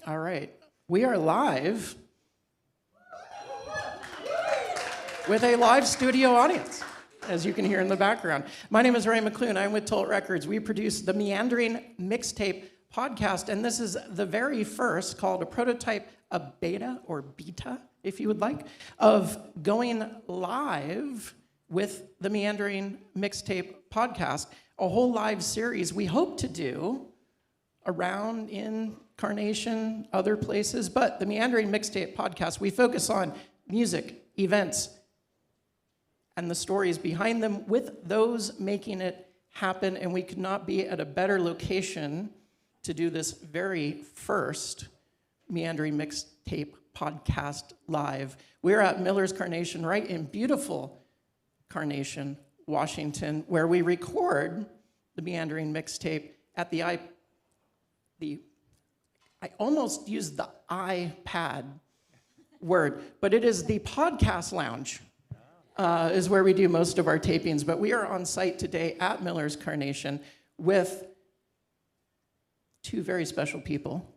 All right. We are live with a live studio audience, as you can hear in the background. My name is Ray McClune. I'm with Tolt Records. We produce the Meandering Mixtape podcast, and this is the very first, called a prototype, a beta or beta, if you would like, of going live with the Meandering Mixtape podcast, a whole live series we hope to do around in Carnation, other places, but the Meandering Mixtape podcast, we focus on music, events, and the stories behind them with those making it happen, and we could not be at a better location to do this very first Meandering Mixtape podcast live. We're at Miller's Carnation, right in beautiful Carnation, Washington, where we record the Meandering Mixtape at I almost used the iPad word, but it is the podcast lounge, is where we do most of our tapings. But we are on site today at Miller's Carnation with two very special people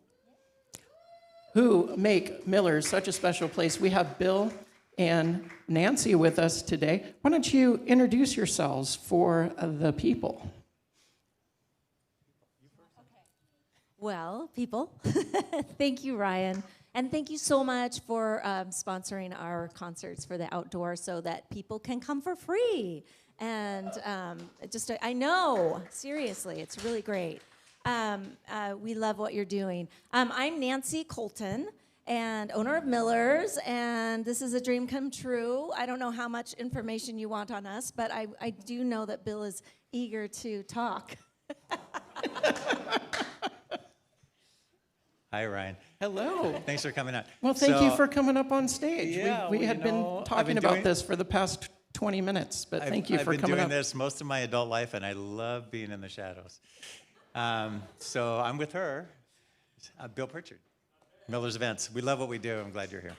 who make Miller's such a special place. We have Bill and Nancy with us today. Why don't you introduce yourselves for the people? Well, people, thank you, Ryan. And thank you so much for sponsoring our concerts for the outdoor so that people can come for free. And I know, seriously, it's really great. We love what you're doing. I'm Nancy Colton, and owner of Miller's, and this is a dream come true. I don't know how much information you want on us, but I do know that Bill is eager to talk. Hi, Ryan. Hello. Thanks for coming out. Well, thank you for coming up on stage. Yeah, we had been talking about this for the past 20 minutes, but thank you for coming up. I've been doing this most of my adult life, and I love being in the shadows. So I'm with her, Bill Pritchard, Miller's Events. We love what we do. I'm glad you're here.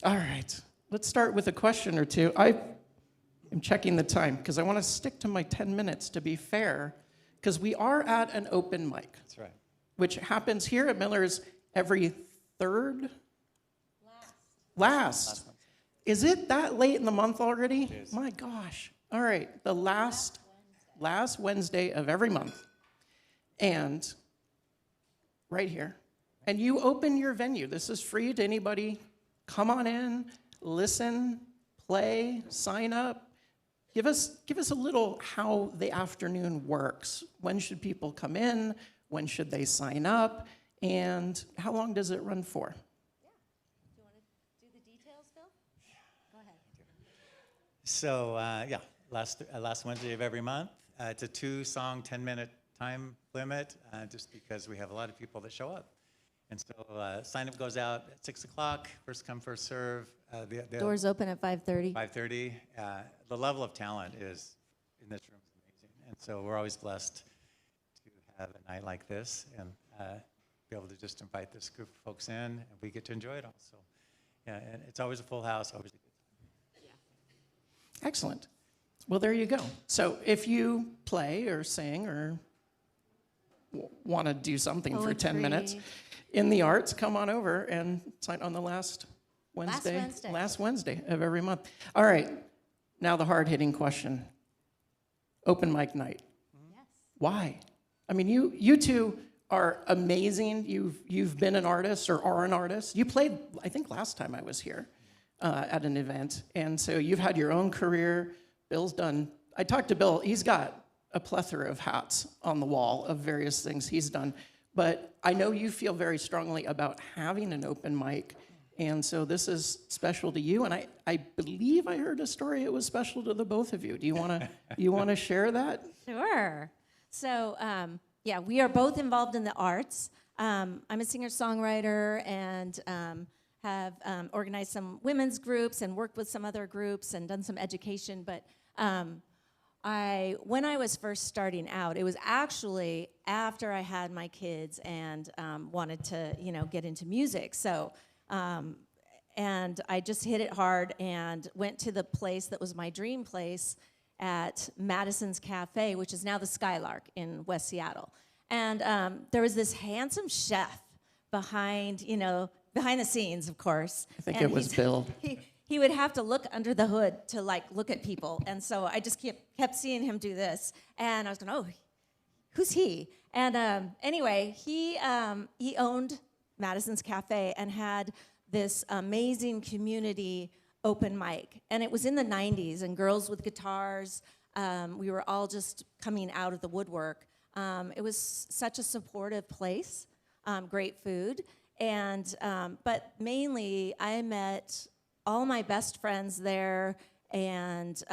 All right. Let's start with a question or two. I am checking the time because I want to stick to my 10 minutes to be fair, because we are at an open mic. That's right. Which happens here at Miller's every third? Last. Is it that late in the month already? It is. My gosh. All right. The last Wednesday of every month. And right here. And you open your venue. This is free to anybody. Come on in, listen, play, sign up. Give us a little how the afternoon works. When should people come in? When should they sign up? And how long does it run for? Yeah. Do you want to do the details, Bill? Go ahead. So, last Wednesday of every month. It's a 2-song, 10-minute time limit, just because we have a lot of people that show up. And so sign-up goes out at 6 o'clock, first come, first serve. The Doors open at 5:30. 5:30. The level of talent is in this room is amazing, and so we're always blessed to have a night like this and be able to just invite this group of folks in, and we get to enjoy it all. So, yeah, and it's always a full house, always a good time. Yeah. Excellent. Well, there you go. So if you play or sing or want to do something for 10 minutes in the arts, come on over and sign on the last Wednesday of every month. All right, now the hard-hitting question. Open mic night. Yes. Why? I mean, you two are amazing. You've been an artist or are an artist. You played, I think, last time I was here at an event, and so you've had your own career. Bill's done. I talked to Bill. He's got a plethora of hats on the wall of various things he's done, but I know you feel very strongly about having an open mic. And so this is special to you, and I believe I heard a story it was special to the both of you. Do you want to share that? Sure. So, we are both involved in the arts. I'm a singer-songwriter and have organized some women's groups and worked with some other groups and done some education. But when I was first starting out, it was actually after I had my kids and wanted to, get into music. So. And I just hit it hard and went to the place that was my dream place at Madison's Cafe, which is now the Skylark in West Seattle. And there was this handsome chef behind the scenes, of course. I think And it was Bill. He would have to look under the hood to like look at people, and so I just kept seeing him do this, and I was going, oh, who's he? And anyway, he owned Madison's Cafe and had this amazing community open mic, and it was in the 90s, and girls with guitars, we were all just coming out of the woodwork. It was such a supportive place, great food, and but mainly I met all my best friends there, and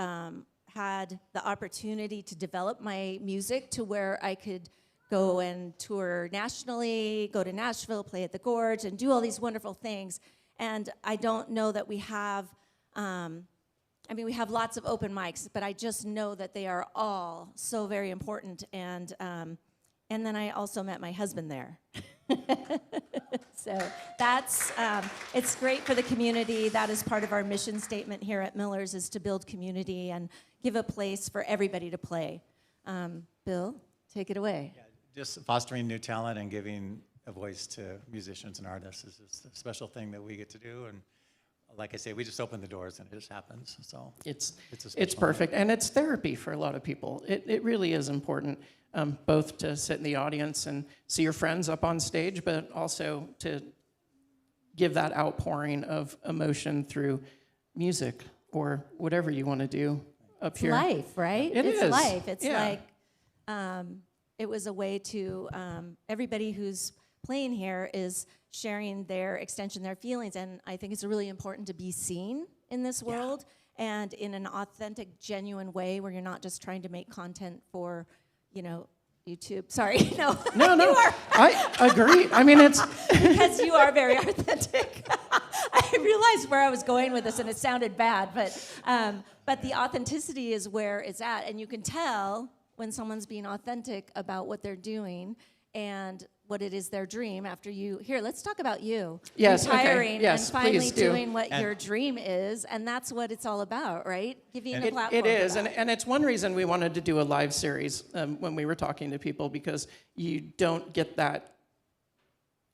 had the opportunity to develop my music to where I could go and tour nationally, go to Nashville, play at the Gorge, and do all these wonderful things. And I don't know that we have, we have lots of open mics, but I just know that they are all so very important. And then I also met my husband there. So that's, it's great for the community. That is part of our mission statement here at Miller's, is to build community and give a place for everybody to play. Bill, take it away. Yeah, just fostering new talent and giving a voice to musicians and artists is just a special thing that we get to do. And like I say, we just open the doors and it just happens. So It's a special perfect, and it's therapy for a lot of people. It really is important, both to sit in the audience and see your friends up on stage, but also to give that outpouring of emotion through music or whatever you want to do up It's here. life, right? It's life. It's yeah. like, it was a way to, everybody who's playing here is sharing their extension, their feelings, and I think it's really important to be seen in this world, and in an authentic, genuine way where you're not just trying to make content for, YouTube. Sorry, no. No, You are, I agree. I mean, it's because you are very authentic. I realized where I was going with this, and it sounded bad, but the authenticity is where it's at, and you can tell when someone's being authentic about what they're doing and what it is their dream. After let's talk about you. Yes, okay. Retiring Yes, and finally please do. doing what your dream is, and that's what it's all about, right? Giving a platform. It is, for that. and it's one reason we wanted to do a live series when we were talking to people, because you don't get that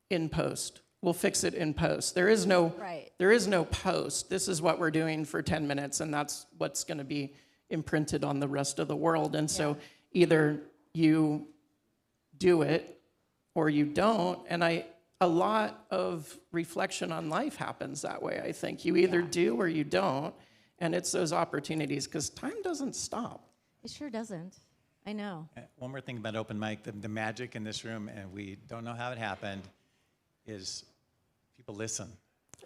in post. We'll fix it in post. There is no post. This is what we're doing for 10 minutes, and that's what's going to be imprinted on the rest of the world. And so either you do it or you don't. And a lot of reflection on life happens that way, I think. You either do or you don't. And it's those opportunities, because time doesn't stop. It sure doesn't. I know. One more thing about open mic, the magic in this room, and we don't know how it happened, is people listen.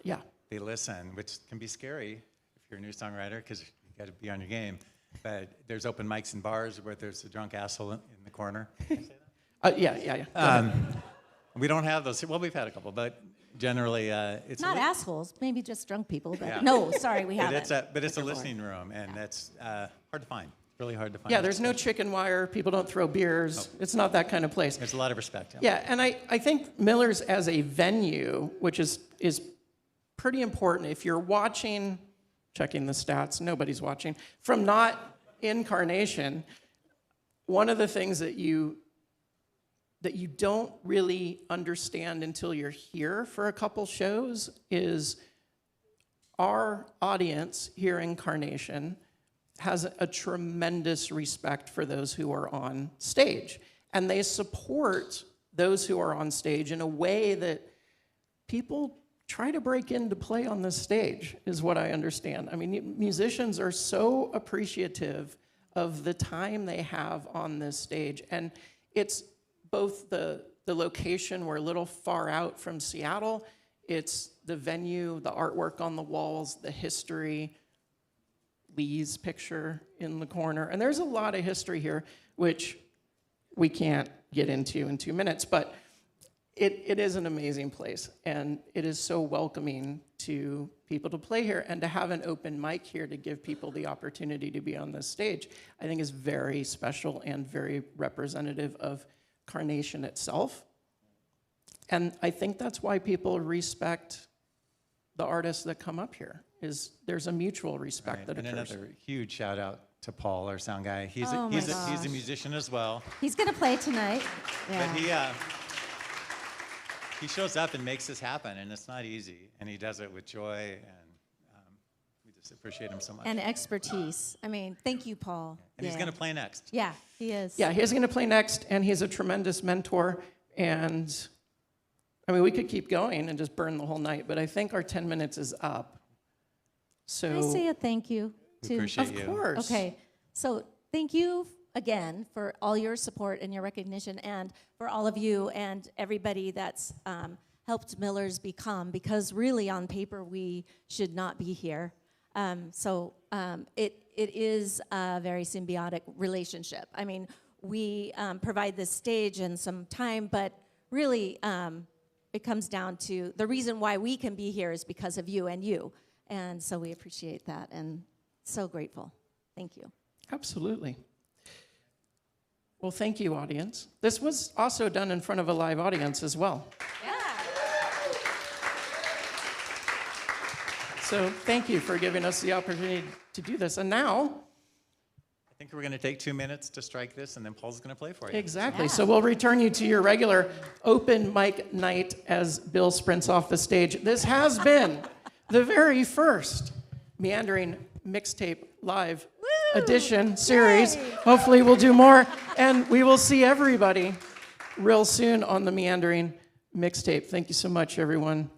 Yeah. They listen, which can be scary if you're a new songwriter, because you got to be on your game. But there's open mics in bars where there's a drunk asshole in the corner. Can I say that? Yeah. We don't have those. Well, we've had a couple, but generally it's Not assholes, maybe just drunk people. But Yeah. no, sorry, we haven't. But it's a listening room, and that's hard to find. Really hard to find. Yeah, there's no chicken wire. People don't throw beers. It's not that kind of place. There's a lot of respect. Yeah, and I think Miller's as a venue, which is pretty important. If you're watching, checking the stats, nobody's watching, from not in Carnation, one of the things that you don't really understand until you're here for a couple shows is our audience here in Carnation has a tremendous respect for those who are on stage. And they support those who are on stage in a way that people try to break in to play on this stage, is what I understand. I mean, musicians are so appreciative of the time they have on this stage. And it's both the location, we're a little far out from Seattle, it's the venue, the artwork on the walls, the history, Lee's picture in the corner. And there's a lot of history here, which we can't get into in 2 minutes, but it is an amazing place. And it is so welcoming to people to play here, and to have an open mic here to give people the opportunity to be on this stage, I think is very special and very representative of Carnation itself. And I think that's why people respect the artists that come up here, is there's a mutual respect that and occurs. another huge shout out to Paul, our sound guy. He's Oh my he's a gosh. musician as well. He's gonna play tonight. But Yeah. he shows up and makes this happen, and it's not easy. And he does it with joy, and we just appreciate him so much. And expertise. I mean, thank you, Paul. And he's going to play next. Yeah, he is. Yeah, he's going to play next, and he's a tremendous mentor. And I mean, we could keep going and just burn the whole night, but I think our 10 minutes is up. So, Can I say a thank you We to? appreciate of you. course. Okay, so thank you again for all your support and your recognition, and for all of you and everybody that's helped Millers become, because really on paper we should not be here. It is a very symbiotic relationship. I mean, we provide this stage and some time, but really it comes down to the reason why we can be here is because of you and you. And so we appreciate that and so grateful. Thank you. Absolutely. Well, thank you, audience. This was also done in front of a live audience as well. Yeah. So thank you for giving us the opportunity to do this. And now, I think we're going to take 2 minutes to strike this, and then Paul's going to play for you. exactly. Yeah. So we'll return you to your regular open mic night as Bill sprints off the stage. This has been the very first Meandering Mixtape live edition series. Yay. Hopefully we'll do more, and we will see everybody real soon on the Meandering Mixtape. Thank you so much, everyone.